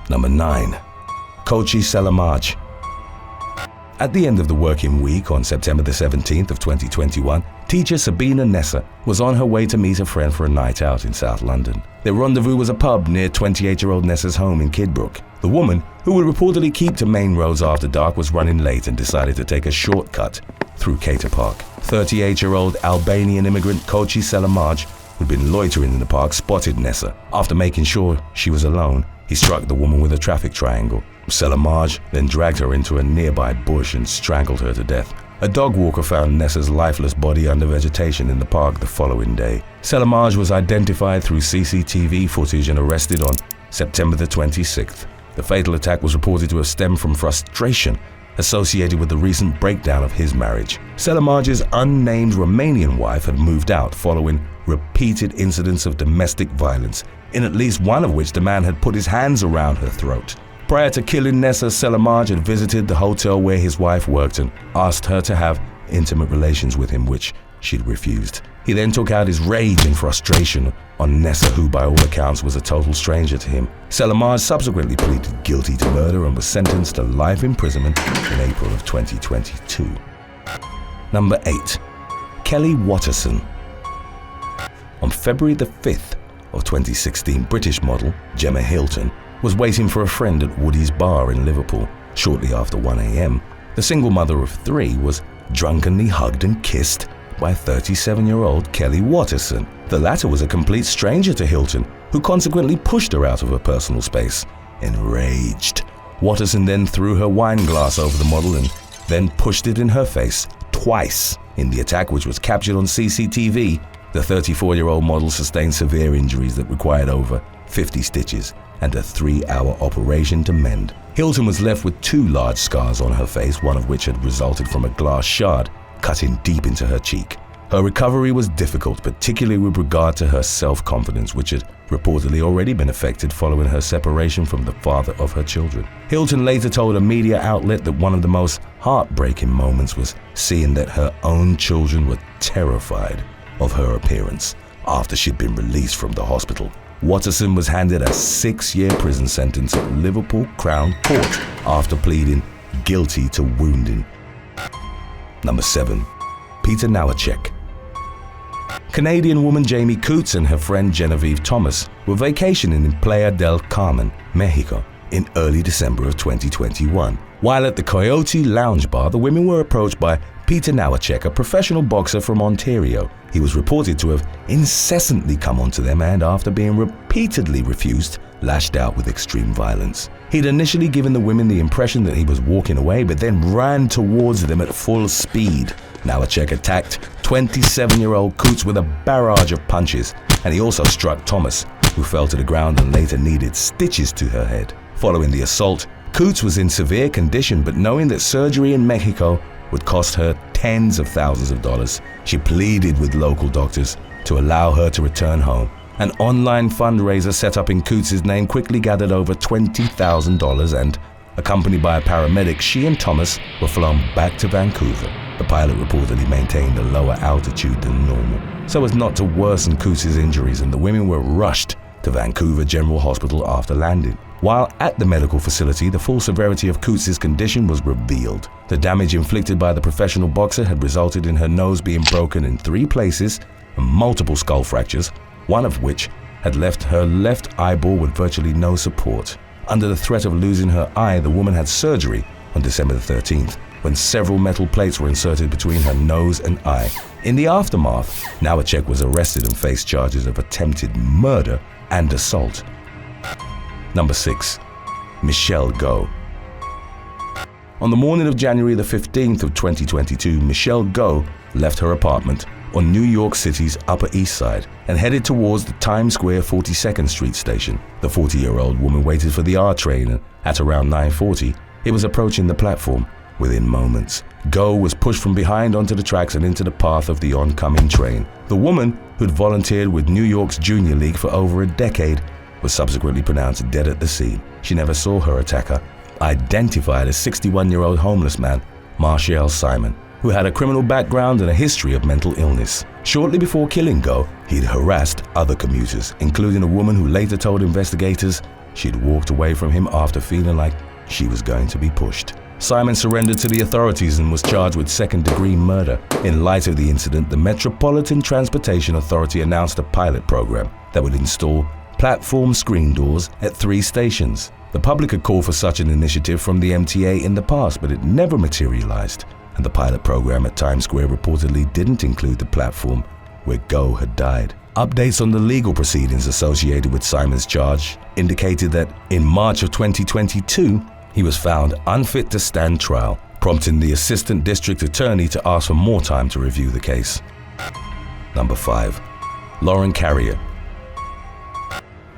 Number 9. Kochi Selamaj. At the end of the working week on September the 17th of 2021, teacher Sabina Nessa was on her way to meet a friend for a night out in South London. Their rendezvous was a pub near 28-year-old Nessa's home in Kidbrooke. The woman, who would reportedly keep to main roads after dark, was running late and decided to take a shortcut through Cater Park. 38-year-old Albanian immigrant Kochi Selamaj, who'd been loitering in the park, spotted Nessa. After making sure she was alone, he struck the woman with a traffic triangle. Selamaj then dragged her into a nearby bush and strangled her to death. A dog walker found Nessa's lifeless body under vegetation in the park the following day. Selamaj was identified through CCTV footage and arrested on September the 26th. The fatal attack was reported to have stemmed from frustration associated with the recent breakdown of his marriage. Selamaj's unnamed Romanian wife had moved out following repeated incidents of domestic violence, in at least one of which the man had put his hands around her throat. Prior to killing Nessa, Selamaj had visited the hotel where his wife worked and asked her to have intimate relations with him, which she'd refused. He then took out his rage and frustration on Nessa, who by all accounts was a total stranger to him. Selamaj subsequently pleaded guilty to murder and was sentenced to life imprisonment in April of 2022. Number 8. Kelly Watterson. On February the 5th of 2016, British model Gemma Hilton was waiting for a friend at Woody's Bar in Liverpool. Shortly after 1 a.m., the single mother of 3 was drunkenly hugged and kissed by 37-year-old Kelly Watterson. The latter was a complete stranger to Hilton, who consequently pushed her out of her personal space. Enraged, Watterson then threw her wine glass over the model and then pushed it in her face twice. In the attack, which was captured on CCTV, the 34-year-old model sustained severe injuries that required over 50 stitches and a 3-hour operation to mend. Hilton was left with 2 large scars on her face, one of which had resulted from a glass shard cutting deep into her cheek. Her recovery was difficult, particularly with regard to her self-confidence, which had reportedly already been affected following her separation from the father of her children. Hilton later told a media outlet that one of the most heartbreaking moments was seeing that her own children were terrified of her appearance after she'd been released from the hospital. Watterson was handed a 6-year prison sentence at Liverpool Crown Court after pleading guilty to wounding. Number 7. Peter Nowacek. Canadian woman Jamie Coots and her friend Genevieve Thomas were vacationing in Playa del Carmen, Mexico, in early December of 2021. While at the Coyote Lounge Bar, the women were approached by Peter Nowacek, a professional boxer from Ontario. He was reported to have incessantly come onto them and, after being repeatedly refused, lashed out with extreme violence. He'd initially given the women the impression that he was walking away, but then ran towards them at full speed. Nowacek attacked 27-year-old Coots with a barrage of punches, and he also struck Thomas, who fell to the ground and later needed stitches to her head. Following the assault, Coots was in severe condition, but knowing that surgery in Mexico would cost her tens of thousands of dollars, she pleaded with local doctors to allow her to return home. An online fundraiser set up in Coots' name quickly gathered over $20,000, and, accompanied by a paramedic, she and Thomas were flown back to Vancouver. The pilot reportedly maintained a lower altitude than normal, so as not to worsen Coots' injuries, and the women were rushed to Vancouver General Hospital after landing. While at the medical facility, the full severity of Coots' condition was revealed. The damage inflicted by the professional boxer had resulted in her nose being broken in 3 places and multiple skull fractures, one of which had left her left eyeball with virtually no support. Under the threat of losing her eye, the woman had surgery on December the 13th, when several metal plates were inserted between her nose and eye. In the aftermath, Nowacek was arrested and faced charges of attempted murder and assault. Number 6. Michelle Go. On the morning of January the 15th of 2022, Michelle Go left her apartment on New York City's Upper East Side and headed towards the Times Square 42nd Street station. The 40-year-old woman waited for the R train, and at around 9:40, it was approaching the platform. Within moments, Go was pushed from behind onto the tracks and into the path of the oncoming train. The woman, who'd volunteered with New York's Junior League for over a decade, was subsequently pronounced dead at the scene. She never saw her attacker, identified as 61-year-old homeless man Marshall Simon, who had a criminal background and a history of mental illness. Shortly before killing Go, he'd harassed other commuters, including a woman who later told investigators She'd walked away from him after feeling like she was going to be pushed. Simon surrendered to the authorities and was charged with second-degree murder. In light of the incident, the Metropolitan Transportation Authority announced a pilot program that would install platform screen doors at 3 stations. The public had called for such an initiative from the MTA in the past, but it never materialized, and the pilot program at Times Square reportedly didn't include the platform where Go had died. Updates on the legal proceedings associated with Simon's charge indicated that in March of 2022, he was found unfit to stand trial, prompting the assistant district attorney to ask for more time to review the case. Number 5. Lauren Carrier.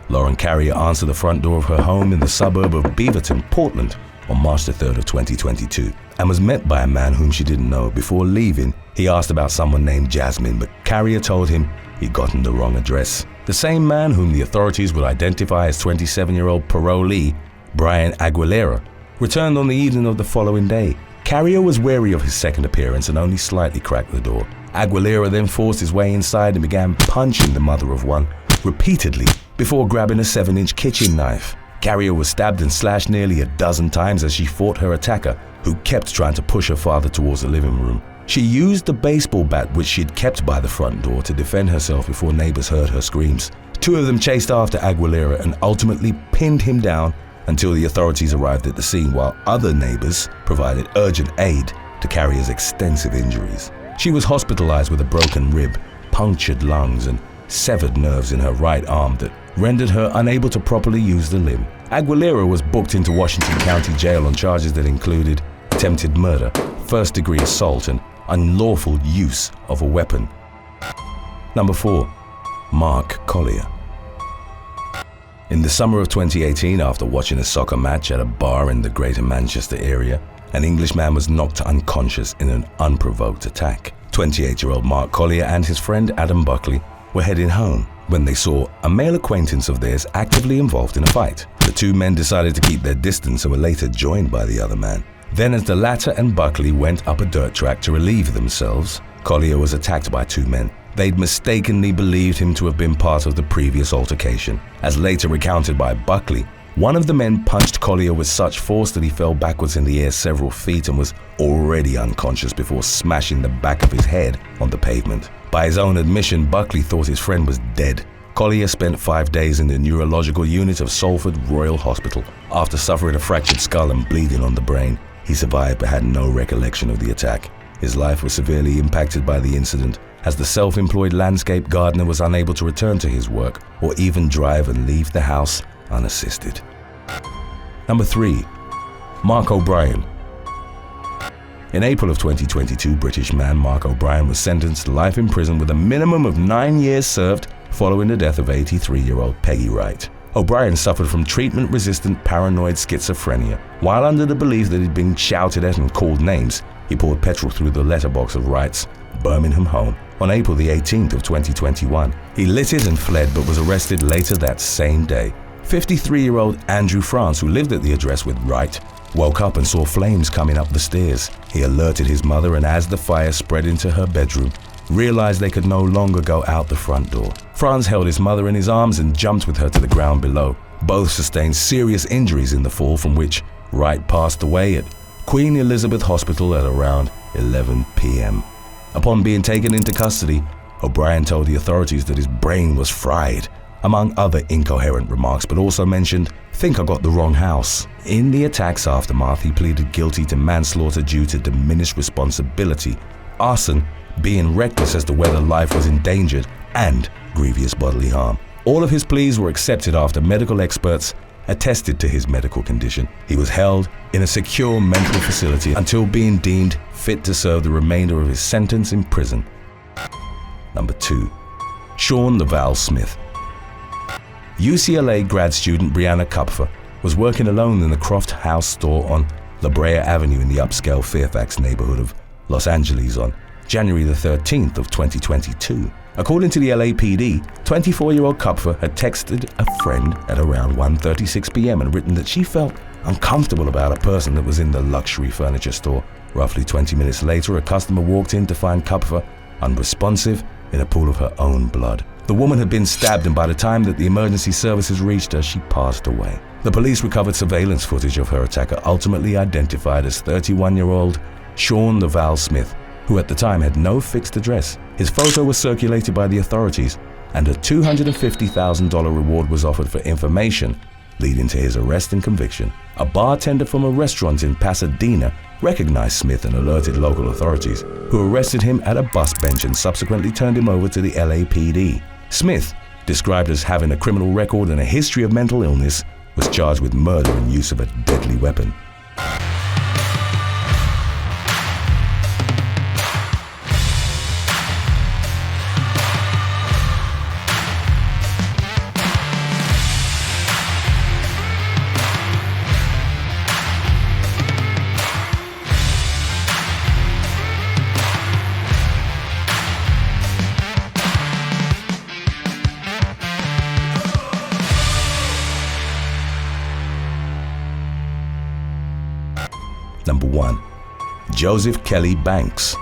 Lauren Carrier answered the front door of her home in the suburb of Beaverton, Portland, on March 3rd of 2022, and was met by a man whom she didn't know. Before leaving, he asked about someone named Jasmine, but Carrier told him he'd gotten the wrong address. The same man whom the authorities would identify as 27-year-old parolee Brian Aguilera returned on the evening of the following day. Carrier was wary of his second appearance and only slightly cracked the door. Aguilera then forced his way inside and began punching the mother of one repeatedly before grabbing a 7-inch kitchen knife. Carrier was stabbed and slashed nearly a dozen times as she fought her attacker, who kept trying to push her father towards the living room. She used the baseball bat which she'd kept by the front door to defend herself before neighbors heard her screams. 2 of them chased after Aguilera and ultimately pinned him down until the authorities arrived at the scene, while other neighbors provided urgent aid to Carrier's extensive injuries. She was hospitalized with a broken rib, punctured lungs, and severed nerves in her right arm that rendered her unable to properly use the limb. Aguilera was booked into Washington County Jail on charges that included attempted murder, first-degree assault, and unlawful use of a weapon. Number 4. Mark Collier. In the summer of 2018, after watching a soccer match at a bar in the Greater Manchester area, an Englishman was knocked unconscious in an unprovoked attack. 28-year-old Mark Collier and his friend Adam Buckley were heading home when they saw a male acquaintance of theirs actively involved in a fight. The 2 men decided to keep their distance and were later joined by the other man. Then, as the latter and Buckley went up a dirt track to relieve themselves, Collier was attacked by 2 men. They'd mistakenly believed him to have been part of the previous altercation. As later recounted by Buckley, one of the men punched Collier with such force that he fell backwards in the air several feet and was already unconscious before smashing the back of his head on the pavement. By his own admission, Buckley thought his friend was dead. Collier spent 5 days in the neurological unit of Salford Royal Hospital. After suffering a fractured skull and bleeding on the brain, he survived but had no recollection of the attack. His life was severely impacted by the incident, as the self-employed landscape gardener was unable to return to his work or even drive and leave the house unassisted. Number 3. Mark O'Brien. In April of 2022, British man Mark O'Brien was sentenced to life in prison with a minimum of 9 years served following the death of 83-year-old Peggy Wright. O'Brien suffered from treatment-resistant paranoid schizophrenia. While under the belief that he'd been shouted at and called names, he poured petrol through the letterbox of Wright's Birmingham home on April the 18th of 2021. He lit it and fled, but was arrested later that same day. 53-year-old Andrew France, who lived at the address with Wright, woke up and saw flames coming up the stairs. He alerted his mother, and as the fire spread into her bedroom, realized they could no longer go out the front door. Franz held his mother in his arms and jumped with her to the ground below. Both sustained serious injuries in the fall, from which Wright passed away at Queen Elizabeth Hospital at around 11 p.m. Upon being taken into custody, O'Brien told the authorities that his brain was fried, among other incoherent remarks, but also mentioned, "Think I got the wrong house." In the attack's aftermath, he pleaded guilty to manslaughter due to diminished responsibility, arson, being reckless as to whether life was endangered, and grievous bodily harm. All of his pleas were accepted after medical experts attested to his medical condition. He was held in a secure mental facility until being deemed fit to serve the remainder of his sentence in prison. Number 2. Sean Laval Smith. UCLA grad student Brianna Kupfer was working alone in the Croft House store on La Brea Avenue in the upscale Fairfax neighborhood of Los Angeles on January the 13th of 2022. According to the LAPD, 24-year-old Kupfer had texted a friend at around 1:36 p.m. and written that she felt uncomfortable about a person that was in the luxury furniture store. Roughly 20 minutes later, a customer walked in to find Kupfer unresponsive in a pool of her own blood. The woman had been stabbed, and by the time that the emergency services reached her, she passed away. The police recovered surveillance footage of her attacker, ultimately identified as 31-year-old Sean Laval Smith, who at the time had no fixed address. His photo was circulated by the authorities, and a $250,000 reward was offered for information, leading to his arrest and conviction. A bartender from a restaurant in Pasadena recognized Smith and alerted local authorities, who arrested him at a bus bench and subsequently turned him over to the LAPD. Smith, described as having a criminal record and a history of mental illness, was charged with murder and use of a deadly weapon. Number 1. Joseph Kelly Banks.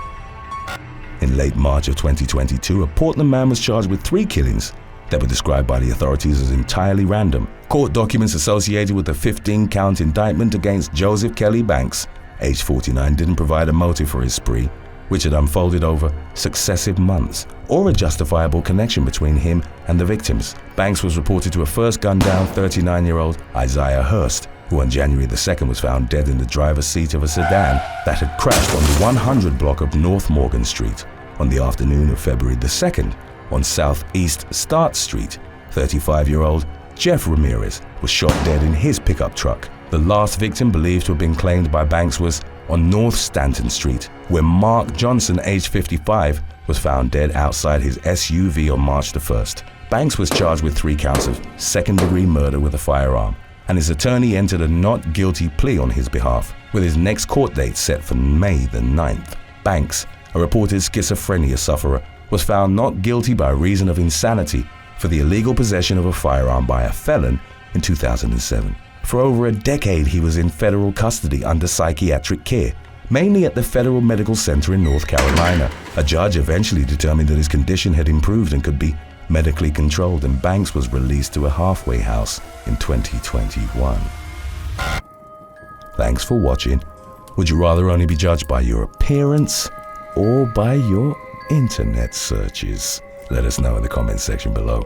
In late March of 2022, a Portland man was charged with 3 killings that were described by the authorities as entirely random. Court documents associated with the 15-count indictment against Joseph Kelly Banks, age 49, didn't provide a motive for his spree, which had unfolded over successive months, or a justifiable connection between him and the victims. Banks was reported to have first gunned down 39-year-old Isaiah Hurst, who on January the 2nd was found dead in the driver's seat of a sedan that had crashed on the 100 block of North Morgan Street. On the afternoon of February the 2nd, on Southeast Start Street, 35-year-old Jeff Ramirez was shot dead in his pickup truck. The last victim believed to have been claimed by Banks was on North Stanton Street, where Mark Johnson, age 55, was found dead outside his SUV on March the 1st. Banks was charged with 3 counts of second-degree murder with a firearm, and his attorney entered a not guilty plea on his behalf, with his next court date set for May the 9th. Banks, a reported schizophrenia sufferer, was found not guilty by reason of insanity for the illegal possession of a firearm by a felon in 2007. For over a decade, he was in federal custody under psychiatric care, mainly at the Federal Medical Center in North Carolina. A judge eventually determined that his condition had improved and could be medically controlled, and Banks was released to a halfway house in 2021. Thanks for watching. Would you rather only be judged by your appearance or by your internet searches? Let us know in the comments section below.